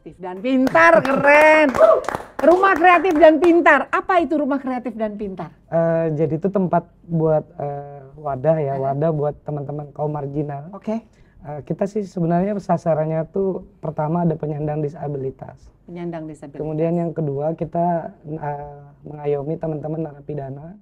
kreatif dan pintar, keren. Rumah kreatif dan pintar. Apa itu rumah kreatif dan pintar? Jadi itu tempat buat wadah ya, wadah buat teman-teman kaum marginal. Oke. Kita sih sebenarnya sasarannya tuh pertama ada penyandang disabilitas. Penyandang disabilitas. Kemudian yang kedua kita mengayomi teman-teman narapidana.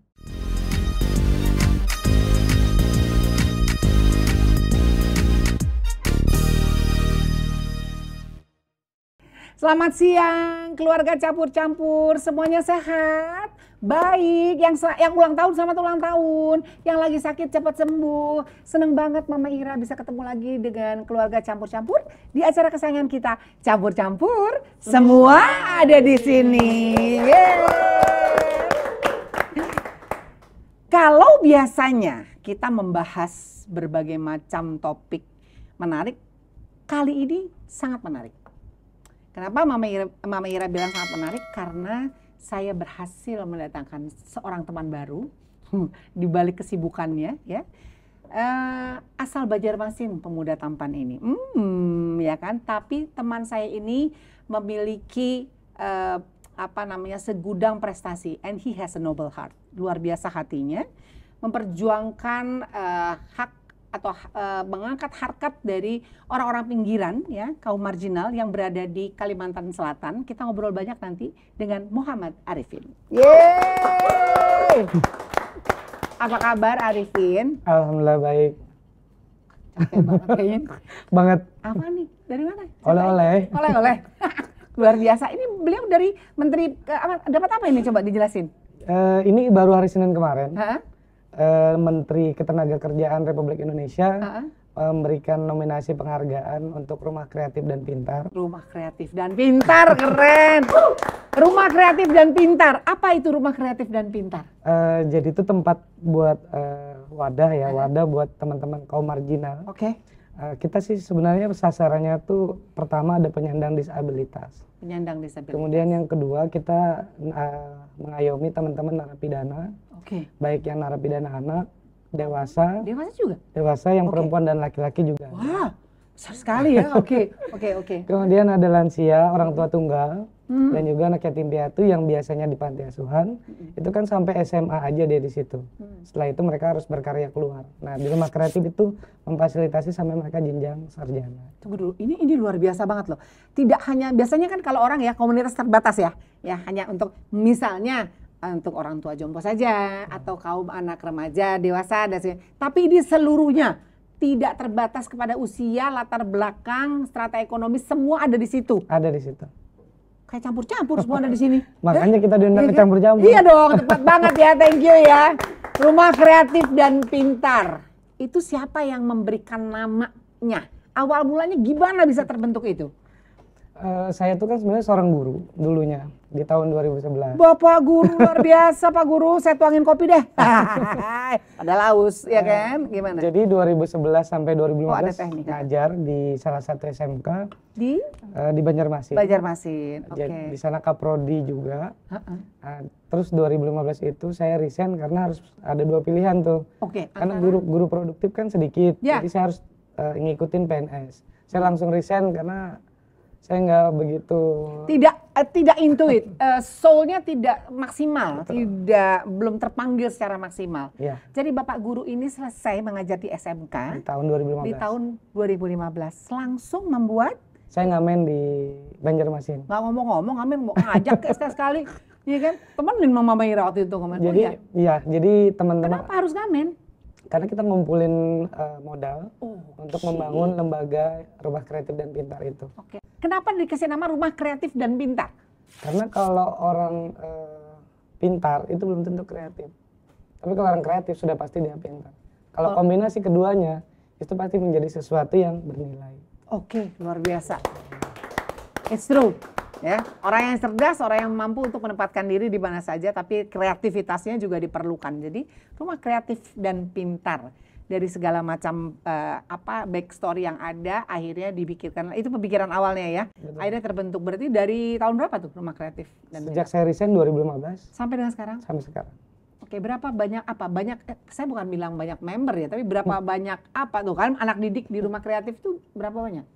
Selamat siang, keluarga campur-campur, semuanya sehat, baik. Yang ulang tahun selamat ulang tahun, yang lagi sakit cepat sembuh. Seneng banget Mama Ira bisa ketemu lagi dengan keluarga campur-campur di acara kesayangan kita, campur-campur. Semua ada di sini. Yeay. Kalau biasanya kita membahas berbagai macam topik menarik, kali ini sangat menarik. Kenapa Mama Ira bilang sangat menarik? Karena saya berhasil mendatangkan seorang teman baru di balik kesibukannya, ya. Asal Banjarmasin pemuda tampan ini, ya kan. Tapi teman saya ini memiliki segudang prestasi, and he has a noble heart. Luar biasa hatinya, memperjuangkan hak atau mengangkat harkat dari orang-orang pinggiran, ya, kaum marginal yang berada di Kalimantan Selatan. Kita ngobrol banyak nanti dengan Muhammad Arifin. Yeay! Apa kabar Arifin? Alhamdulillah baik. Capek banget kayaknya. Banget. Apa nih? Dari mana? Oleh-oleh. Oleh-oleh. Luar biasa. Ini beliau dari Menteri dapat apa ini? Coba dijelasin. Ini baru hari Senin kemarin. Menteri Ketenagakerjaan Republik Indonesia memberikan nominasi penghargaan untuk Rumah Kreatif dan Pintar. Rumah Kreatif dan Pintar, keren. Rumah Kreatif dan Pintar. Apa itu Rumah Kreatif dan Pintar? Jadi itu tempat buat wadah ya, wadah buat teman-teman kaum marginal. Oke. Kita sih sebenarnya sasarannya tuh pertama ada penyandang disabilitas. Penyandang disabilitas. Kemudian yang kedua kita mengayomi teman-teman narapidana. Oke. Baik yang narapidana anak, dewasa. Dewasa juga? Dewasa yang perempuan dan laki-laki juga. Wah, besar sekali ya. Oke. Kemudian ada lansia, orang tua tunggal, dan juga anak yatim piatu yang biasanya di panti asuhan. Itu kan sampai SMA aja dia di situ. Setelah itu mereka harus berkarya keluar. Nah, di Rumah Kreatif itu memfasilitasi sampai mereka jenjang sarjana. Tunggu dulu, ini luar biasa banget loh. Tidak hanya, biasanya kan kalau orang ya komunitas terbatas ya hanya untuk misalnya untuk orang tua jompo saja atau kaum anak remaja, dewasa dan sebagainya. Tapi ini seluruhnya tidak terbatas kepada usia, latar belakang, strata ekonomi, semua ada di situ. Ada di situ. Kayak campur-campur semua ada di sini. Makanya kita diundang ke campur-campur. Iya dong, tepat banget ya, thank you ya. Rumah Kreatif dan Pintar. Itu siapa yang memberikan namanya? Awal mulanya gimana bisa terbentuk itu? Saya tuh kan sebenarnya seorang guru dulunya di tahun 2011. Bapak guru luar biasa Pak Guru, saya tuangin kopi deh. Ada laus ya kan? Gimana? Jadi 2011 sampai 2015 ada teknik, ngajar di salah satu SMK di Banjarmasin. Banjarmasin. Oke. Di sana kaprodi juga. Terus 2015 itu saya resign karena harus ada dua pilihan tuh. Oke. Karena guru produktif kan sedikit, jadi saya harus ngikutin PNS. Saya langsung resign karena saya nggak begitu tidak intuit, soul-nya tidak maksimal. Betul. Belum terpanggil secara maksimal. Ya. Jadi Bapak Guru ini selesai mengajar di SMK di tahun 2015. Di tahun 2015 langsung membuat. Saya ngamen di Banjarmasin. Nggak ngomong-ngomong, ngamen mau ngajak ke sekali, iya kan? Temenin Mama Ira waktu itu ngamen. Jadi teman-teman. Kenapa harus ngamen? Karena kita ngumpulin modal untuk membangun lembaga Rumah Kreatif dan Pintar itu. Oke. Kenapa dikasih nama Rumah Kreatif dan Pintar? Karena kalau orang pintar itu belum tentu kreatif. Tapi kalau orang kreatif sudah pasti dia pintar. Kalau kombinasi keduanya itu pasti menjadi sesuatu yang bernilai. Oke, luar biasa. It's true. Ya, orang yang cerdas, orang yang mampu untuk menempatkan diri di mana saja, tapi kreativitasnya juga diperlukan. Jadi Rumah Kreatif dan Pintar dari segala macam backstory yang ada, akhirnya dibikinkan. Itu pemikiran awalnya ya. Betul. Akhirnya terbentuk. Berarti dari tahun berapa tuh Rumah Kreatif dan Sejak saya resign 2015 sampai dengan sekarang. Sampai sekarang. Oke, berapa banyak saya bukan bilang banyak member ya, tapi berapa banyak tuh kan anak didik di Rumah Kreatif itu berapa banyak?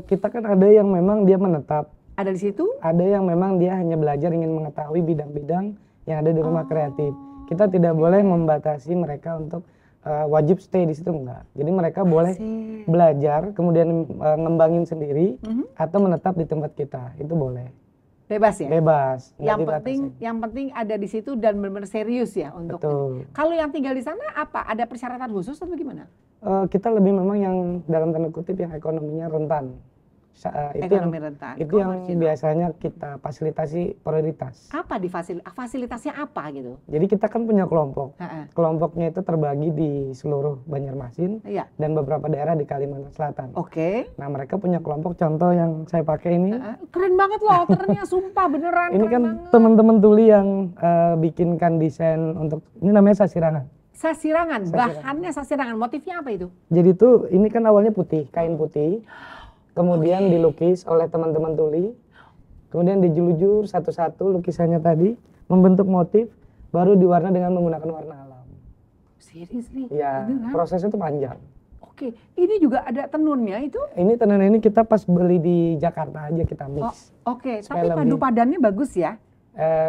Kita kan ada yang memang dia menetap. Ada di situ? Ada yang memang dia hanya belajar ingin mengetahui bidang-bidang yang ada di rumah kreatif. Kita tidak boleh membatasi mereka untuk wajib stay di situ, enggak. Jadi mereka boleh belajar, kemudian ngembangin sendiri atau menetap di tempat kita, itu boleh. Bebas ya? Bebas. Yang penting ada di situ dan benar-benar serius ya untuk. Betul. Kalau yang tinggal di sana apa? Ada persyaratan khusus atau gimana? Kita lebih memang yang dalam tanda kutip yang ekonominya rentan. Itu yang biasanya kita fasilitasi prioritas. Apa fasilitasnya apa gitu? Jadi kita kan punya kelompok. Kelompoknya itu terbagi di seluruh Banjarmasin dan beberapa daerah di Kalimantan Selatan. Oke. Nah, mereka punya kelompok, contoh yang saya pakai ini. Keren banget loh, ternyata sumpah beneran. Ini kan teman-teman tuli yang bikinkan desain untuk, ini namanya sasirangan. Sasirangan, bahannya sasirangan, motifnya apa itu? Jadi itu ini kan awalnya putih, kain putih. Kemudian dilukis oleh teman-teman tuli, kemudian dijulujur satu-satu lukisannya tadi, membentuk motif, baru diwarna dengan menggunakan warna alam. Seriously? Ya, prosesnya itu panjang. Oke, ini juga ada tenunnya itu? Ini tenun ini kita pas beli di Jakarta aja kita mix. Oke, tapi padu padannya bagus ya?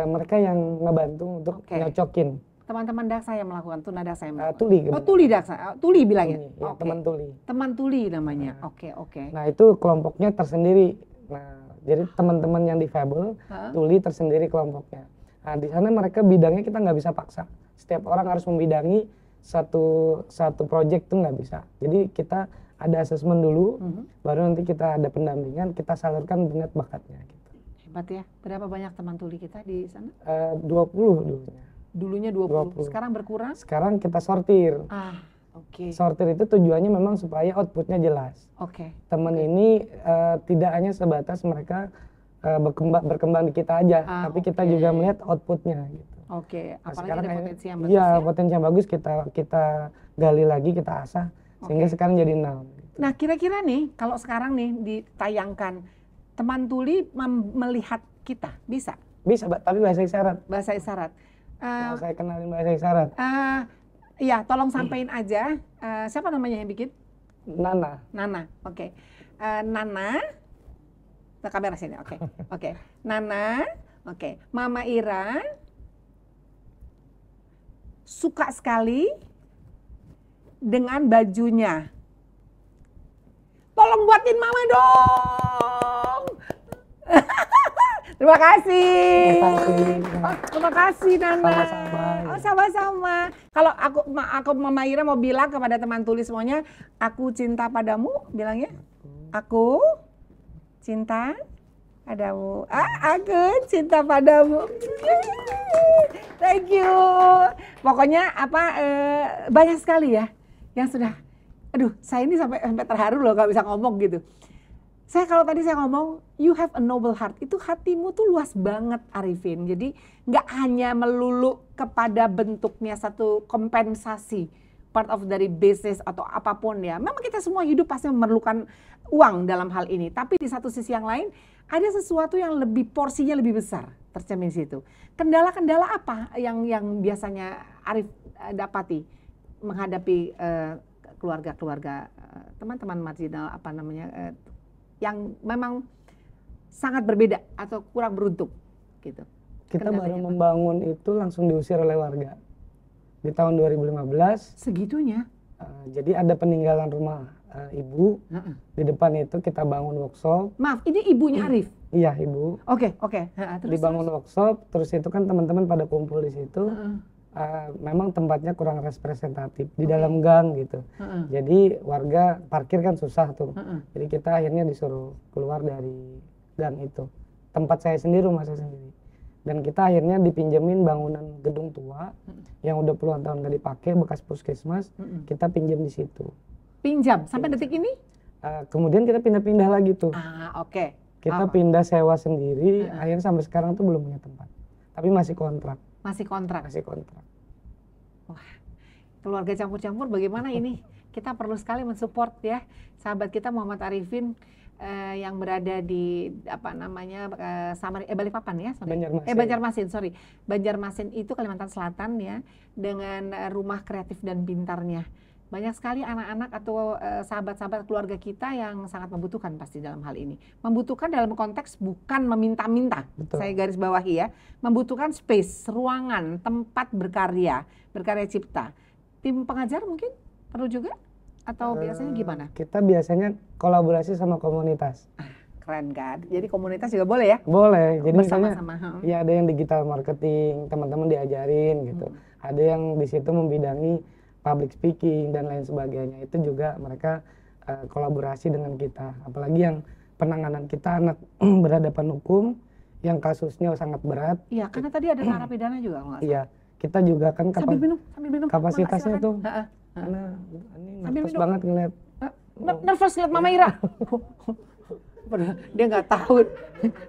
Mereka yang ngebantu untuk nyocokin. Teman-teman daksa yang melakukan, tuna daksa yang melakukan. Tuli. Tuli daksa, tuli bilangnya. Ya, teman tuli. Teman tuli namanya. Oke. Nah, itu kelompoknya tersendiri. Nah, jadi teman-teman yang difabel, tuli tersendiri kelompoknya. Nah, di sana mereka bidangnya kita nggak bisa paksa. Setiap orang harus membidangi satu project tuh nggak bisa. Jadi kita ada asesmen dulu, baru nanti kita ada pendampingan, kita salurkan minat bakatnya. Gitu. Hebat ya. Berapa banyak teman tuli kita di sana? 20 dulunya. Dulunya 20. Sekarang berkurang? Sekarang kita sortir. Sortir itu tujuannya memang supaya outputnya jelas. Teman ini tidak hanya sebatas mereka berkembang di kita aja, tapi kita juga melihat outputnya gitu. Apalagi ada potensi yang bagus. Iya, potensi yang bagus kita gali lagi, kita asah sehingga sekarang jadi 6. Gitu. Nah, kira-kira nih kalau sekarang nih ditayangkan, teman tuli melihat kita bisa? Bisa, tapi bahasa isyarat. Bahasa isyarat. Saya kenalin bahasa isyarat. Iya, tolong sampaikan aja. Siapa namanya yang bikin? Nana. Oke. Nana. Kamera sini. Oke. Nana. Oke. Mama Ira suka sekali dengan bajunya. Tolong buatin Mama dong. Terima kasih. Terima kasih Nana. Sama-sama. Kalau aku Mama Ira mau bilang kepada teman tulis semuanya, aku cinta padamu, bilangnya. Aku cinta padamu. Aku cinta padamu. Thank you. Pokoknya banyak sekali ya yang sudah. Aduh, saya ini sampai terharu loh, gak bisa ngomong gitu. Kalau tadi saya ngomong, you have a noble heart, itu hatimu tuh luas banget Arifin. Jadi nggak hanya melulu kepada bentuknya satu kompensasi, part of dari bisnis atau apapun ya. Memang kita semua hidup pasti memerlukan uang dalam hal ini. Tapi di satu sisi yang lain, ada sesuatu yang lebih porsinya lebih besar tercermin di situ. Kendala-kendala apa yang biasanya Arif dapati menghadapi keluarga-keluarga teman-teman marginal yang memang sangat berbeda atau kurang beruntung gitu. Kita baru membangun itu langsung diusir oleh warga di tahun 2015. Segitunya? Jadi ada peninggalan rumah ibu. Di depan itu kita bangun workshop. Maaf, ini ibunya Arif? Iya, ibu. Oke. Dibangun workshop, terus itu kan teman-teman pada kumpul di situ. Memang tempatnya kurang representatif di dalam gang gitu. Jadi warga parkir kan susah tuh. Jadi kita akhirnya disuruh keluar dari gang itu. Tempat saya sendiri, rumah saya sendiri. Dan kita akhirnya dipinjemin bangunan gedung tua yang udah puluhan tahun gak dipakai, bekas puskesmas. Kita pinjam di situ. Pinjam sampai detik ini? Kemudian kita pindah-pindah lagi tuh. Kita pindah sewa sendiri. Akhirnya sampai sekarang tuh belum punya tempat. Tapi masih kontrak. Masih kontrak. Wah, keluarga campur-campur bagaimana ini? Kita perlu sekali mensupport ya sahabat kita Muhammad Arifin yang berada di Balikpapan ya, Banjarmasin, sorry. Banjarmasin itu Kalimantan Selatan ya, dengan rumah kreatif dan pintarnya. Banyak sekali anak-anak atau sahabat-sahabat keluarga kita yang sangat membutuhkan pasti dalam hal ini. Membutuhkan dalam konteks bukan meminta-minta. Saya garis bawahi ya. Membutuhkan space, ruangan, tempat berkarya cipta. Tim pengajar mungkin perlu juga? Atau biasanya gimana? Kita biasanya kolaborasi sama komunitas. Keren kan? Jadi komunitas juga boleh ya? Boleh. Jadi misalnya ya ada yang digital marketing, teman-teman diajarin gitu. Ada yang di situ membidangi public speaking dan lain sebagainya. Itu juga mereka kolaborasi dengan kita. Apalagi yang penanganan kita anak berhadapan hukum yang kasusnya sangat berat. Iya, karena tadi ada narapidana juga kalau nggak salah. Iya, kita juga kan sambil minum. kapasitasnya tuh. Karena ini nervous banget ngeliat. Nervous lihat Mama Ira. Dia nggak tahu,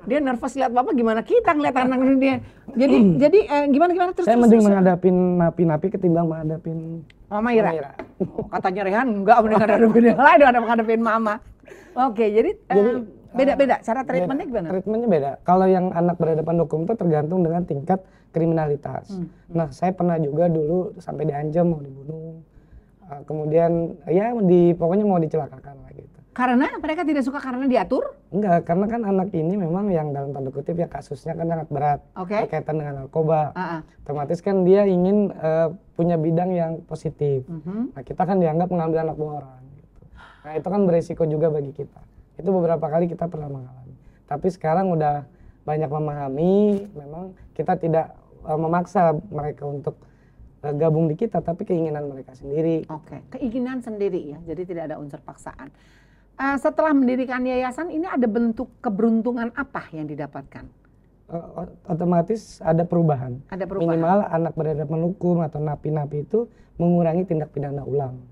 dia nervous lihat Bapak, gimana kita ngeliat anak dia. Jadi gimana terus? Saya mending menghadapin napi-napi ketimbang menghadapin Mama Ira. Oh, katanya Rehan enggak mending menghadapin yang lain daripada menghadapin Mama. Oke, jadi beda-beda cara treatmentnya gimana? Treatmentnya beda. Kalau yang anak berhadapan hukum itu tergantung dengan tingkat kriminalitas. Nah, saya pernah juga dulu sampai diancam mau dibunuh. Kemudian ya pokoknya mau dicelakakan lah gitu. Karena mereka tidak suka karena diatur? Enggak, karena kan anak ini memang yang dalam tanda kutip ya kasusnya kan sangat berat. Berkaitan dengan narkoba. Otomatis kan dia ingin punya bidang yang positif. Nah, kita kan dianggap mengambil anak buah orang gitu. Nah, itu kan beresiko juga bagi kita. Itu beberapa kali kita pernah mengalami. Tapi sekarang udah banyak memahami, memang kita tidak memaksa mereka untuk gabung di kita, tapi keinginan mereka sendiri. Keinginan sendiri ya, jadi tidak ada unsur paksaan. Setelah mendirikan yayasan ini ada bentuk keberuntungan apa yang didapatkan? Otomatis ada perubahan. Minimal anak berhadapan hukum atau napi-napi itu mengurangi tindak pidana ulang.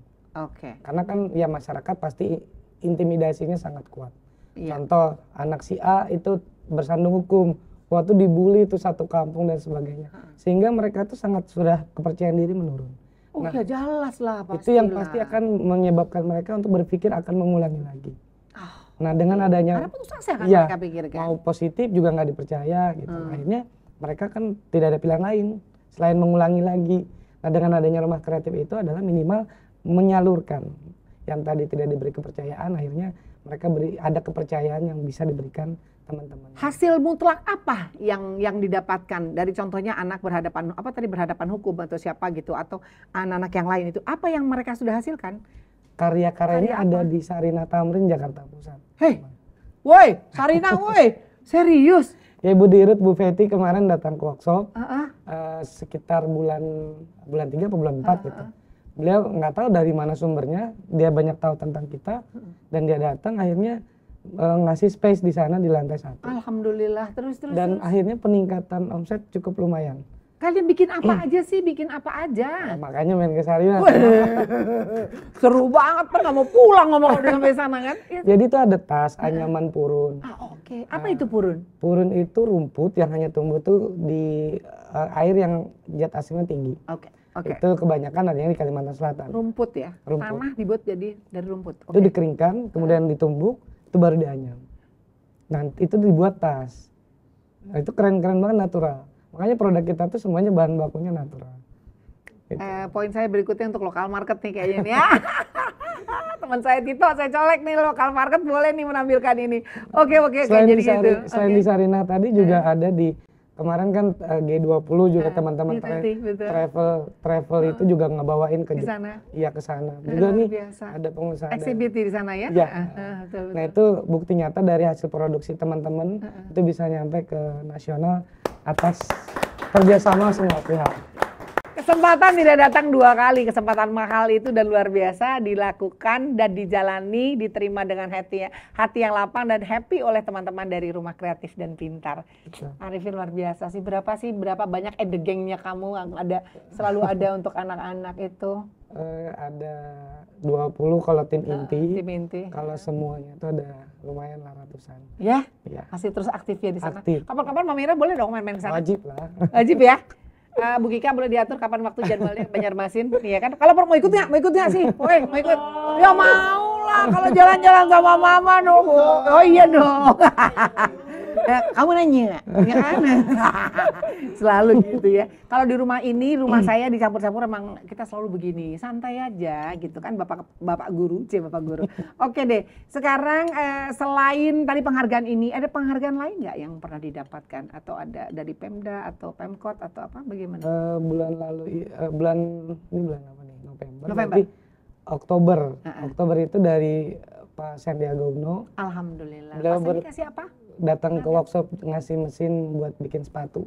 Karena kan ya masyarakat pasti intimidasinya sangat kuat. Contoh anak si A itu bersandung hukum, waktu dibully itu satu kampung dan sebagainya. Sehingga mereka tuh sudah kepercayaan diri menurun. Nah, ya jelas lah pasti. Itu yang pasti akan menyebabkan mereka untuk berpikir akan mengulangi lagi. Nah, dengan adanya karena putus asa kan mereka pikirkan. Mau positif juga nggak dipercaya gitu. Akhirnya mereka kan tidak ada pilihan lain selain mengulangi lagi. Nah, dengan adanya rumah kreatif itu adalah minimal menyalurkan yang tadi tidak diberi kepercayaan, akhirnya mereka ada kepercayaan yang bisa diberikan teman-teman. Hasil mutlak apa yang didapatkan dari contohnya anak berhadapan hukum atau siapa gitu, atau anak-anak yang lain itu, apa yang mereka sudah hasilkan? Karya-karyanya ada di Sarina Tamrin, Jakarta Pusat. Hei, woi, Sarina, woi, serius? Ya, Ibu Dirut, Bu Feti kemarin datang ke workshop sekitar bulan 3 atau bulan 4 gitu. Beliau nggak tahu dari mana sumbernya, dia banyak tahu tentang kita dan dia datang akhirnya ngasih space di sana di lantai 1. Alhamdulillah, terus. Dan akhirnya peningkatan omset cukup lumayan. Kalian bikin apa aja sih? Bikin apa aja? Nah, makanya main ke Sarina. Seru banget, nggak mau pulang ngomong udah sampai sana kan? Jadi itu ada tas, anyaman purun. Apa itu purun? Purun itu rumput yang hanya tumbuh tuh di air yang zat asinnya tinggi. Itu kebanyakan adanya di Kalimantan Selatan. Rumput ya? Tanah dibuat jadi dari rumput? Itu dikeringkan, kemudian ditumbuk, itu baru dianyam. Nah, itu dibuat tas. Nah, itu keren-keren banget, natural. Makanya produk kita tuh semuanya bahan bakunya natural. Gitu. Poin saya berikutnya untuk lokal market nih kayaknya nih ya. Teman saya Tito, saya colek nih, lokal market boleh nih menampilkan ini. Oke, selain di Sarina tadi juga ada di kemarin kan G20 juga teman-teman travel itu juga ngebawain ke sana. Iya, ke sana. Juga nih ada pengusaha exhibit di sana ya. Betul. Nah, itu bukti nyata dari hasil produksi teman-teman itu bisa nyampe ke nasional atas kerjasama semua pihak. Kesempatan tidak datang 2 kali, kesempatan mahal itu dan luar biasa dilakukan dan dijalani, diterima dengan hati yang lapang dan happy oleh teman-teman dari Rumah Kreatif dan Pintar. Arifin, luar biasa sih. Berapa banyak gengnya kamu selalu ada untuk anak-anak itu? Ada 20 kalau tim inti. Tim inti. Kalau semuanya itu ada lumayan lah ratusan. Ya? Masih terus aktif ya di sana? Aktif. Kapan-kapan Mama Ira boleh dong main-main ke sana? Wajib lah. Wajib ya? Bu Kika boleh diatur kapan waktu jadwalnya Banjarmasin, iya kan? Kalau mau ikut nggak sih? Woi, mau ikut? Ya mau lah, kalau jalan-jalan sama Mama dong. Oh iya dong. Kamu nanya, ya kan? Selalu gitu ya. Kalau di rumah ini, rumah saya dicampur-campur emang kita selalu begini, santai aja gitu kan, bapak guru, bapak guru. Oke deh, sekarang selain tadi penghargaan ini, ada penghargaan lain nggak yang pernah didapatkan atau ada dari Pemda atau Pemkot atau apa? Bagaimana? Bulan lalu, ini bulan apa nih? November. November. Oktober itu dari Pak Sandiaga Uno. Alhamdulillah. Beliau Pak Sandi kasih apa? datang ke workshop ngasih mesin buat bikin sepatu.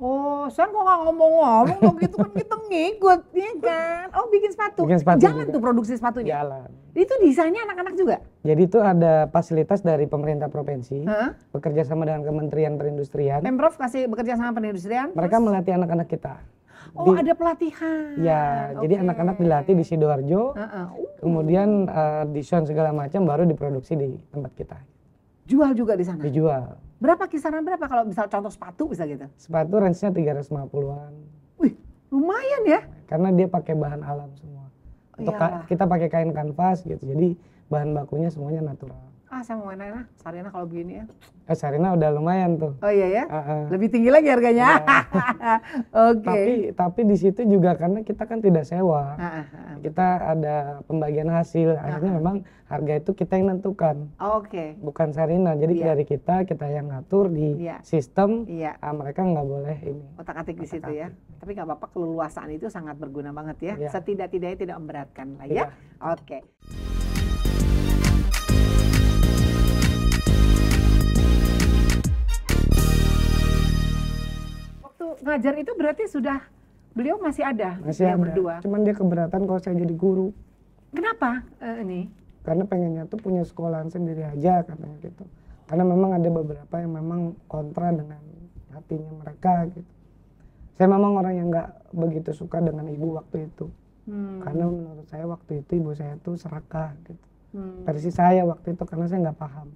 Oh, San kok nggak ngomong-ngomong dong, gitu kan kita ngikut, ya kan? Oh, bikin sepatu. Jalan juga. Tuh produksi sepatunya? Jalan. Itu desainnya anak-anak juga? Jadi itu ada fasilitas dari pemerintah provinsi, bekerja sama dengan Kementerian Perindustrian. Pemprov kasih bekerja sama perindustrian? Mereka melatih anak-anak kita. Oh, ada pelatihan. Ya, jadi anak-anak dilatih di Sidoarjo, kemudian desain segala macam baru diproduksi di tempat kita. Jual juga di sana? Dijual. Berapa kisaran berapa kalau misal contoh sepatu bisa gitu? Sepatu range-nya 350-an. Wih, lumayan ya? Karena dia pakai bahan alam semua. Untuk kita pakai kain kanvas gitu. Jadi bahan bakunya semuanya natural. Saya mau main Sarina kalau begini ya. Sarina udah lumayan tuh. Oh iya ya? Lebih tinggi lagi harganya. Oke. Tapi di situ juga karena kita kan tidak sewa. Kita ada pembagian hasil. Akhirnya memang harga itu kita yang nentukan. Oke. Bukan Sarina. Jadi dari kita yang ngatur di sistem. Mereka nggak boleh ini. Otak-atik di situ ya. Tapi nggak apa-apa, keleluasaan itu sangat berguna banget ya. Setidak-tidaknya tidak memberatkan lah ya. Oke. Ngajar itu berarti beliau masih ada? Masih ada. Berdua? Cuman dia keberatan kalau saya jadi guru. Kenapa ini? Karena pengennya tuh punya sekolahan sendiri aja katanya gitu. Karena memang ada beberapa yang memang kontra dengan hatinya mereka gitu. Saya memang orang yang nggak begitu suka dengan ibu waktu itu. Karena menurut saya waktu itu ibu saya tuh serakah gitu. Versi saya waktu itu karena saya nggak paham.